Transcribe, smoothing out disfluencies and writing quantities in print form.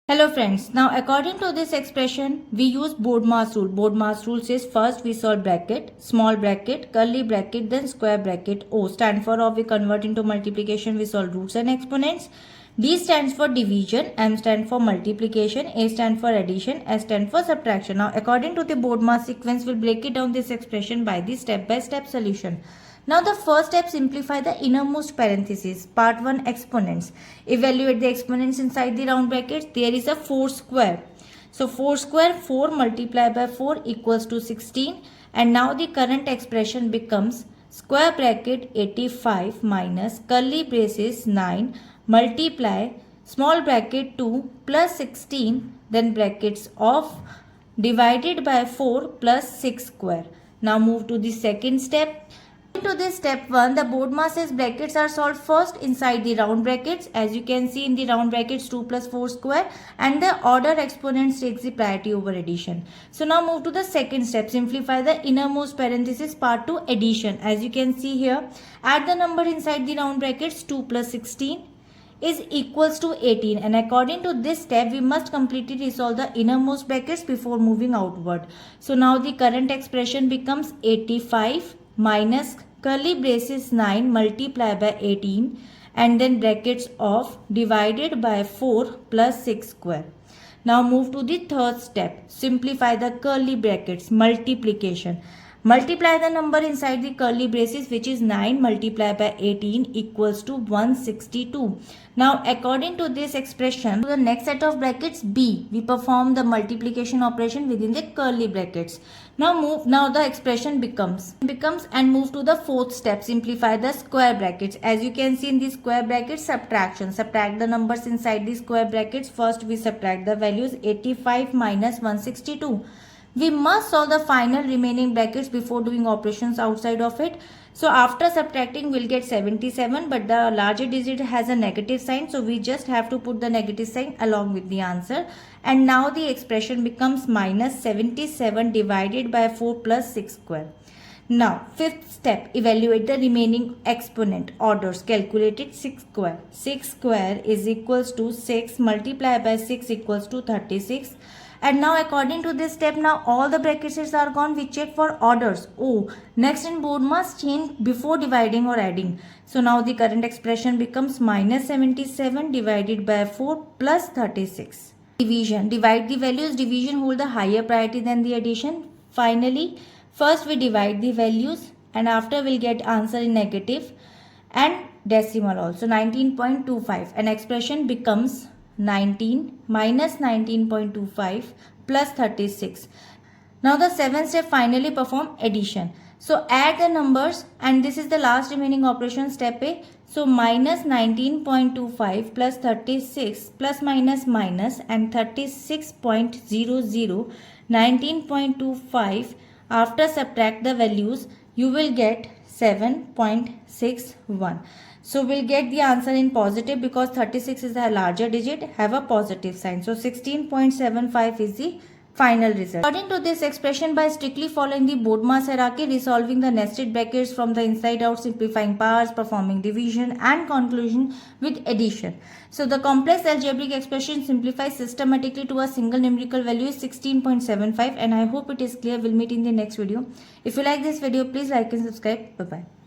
Hello friends, now according to this expression, we use BODMAS rule. BODMAS rule says first we solve bracket, small bracket, curly bracket, then square bracket. O stand for we convert into multiplication, we solve roots and exponents. D stands for division, M stand for multiplication, A stand for addition, S stand for subtraction. Now according to the BODMAS sequence, we'll break it down this expression by the step-by-step solution. Now the first step, simplify the innermost parenthesis. Part 1, exponents. Evaluate the exponents inside the round brackets. There is a 4 square. So 4 square, 4 multiplied by 4 equals to 16. And now the current expression becomes square bracket 85 minus curly braces 9 multiply small bracket 2 plus 16 then brackets of divided by 4 plus 6 square. Now move to the second step. To this step 1, the BODMAS says brackets are solved first inside the round brackets. As you can see in the round brackets 2 plus 4 square, and the order exponents takes the priority over addition. So now move to the second step, simplify the innermost parenthesis part 2, addition. As you can see here, add the number inside the round brackets. 2 plus 16 is equals to 18, and according to this step we must completely resolve the innermost brackets before moving outward. So now the current expression becomes 85 minus curly braces 9 multiplied by 18 and then brackets of divided by 4 plus 6 square. Now move to the third step, simplify the curly brackets, multiplication. Multiply the number inside the curly braces, which is 9 multiplied by 18 equals to 162. Now according to this expression, to the next set of brackets B, we perform the multiplication operation within the curly brackets. Now the expression becomes and move to the fourth step, simplify the square brackets. As you can see in the square brackets, subtraction. Subtract the numbers inside the square brackets. First we subtract the values 85 minus 162. We must solve the final remaining brackets before doing operations outside of it. So after subtracting we'll get 77, but the larger digit has a negative sign, so we just have to put the negative sign along with the answer. And now the expression becomes minus 77 divided by 4 plus 6 square. Now fifth step, evaluate the remaining exponent orders. Calculated 6 square. 6 square is equals to 6 multiplied by 6 equals to 36. And now according to this step, now all the brackets are gone. We check for orders. Oh, next in BODMAS change before dividing or adding. So now the current expression becomes minus 77 divided by 4 plus 36. Division. Divide the values. Division hold the higher priority than the addition. Finally, first we divide the values and after we'll get answer in negative and decimal also. 19.25. An expression becomes 19 minus 19.25 plus 36. Now the seventh step, finally perform addition. So add the numbers, and this is the last remaining operation, step A. So minus 19.25 plus 36 plus minus minus and 36.00 19.25. After subtract the values you will get 7.61. So we'll get the answer in positive because 36 is a larger digit, have a positive sign. So 16.75 is the final result. According to this expression, by strictly following the BODMAS hierarchy, resolving the nested brackets from the inside out, simplifying powers, performing division and conclusion with addition. So the complex algebraic expression simplifies systematically to a single numerical value is 16.75, and I hope it is clear. We'll meet in the next video. If you like this video, please like and subscribe. Bye-bye.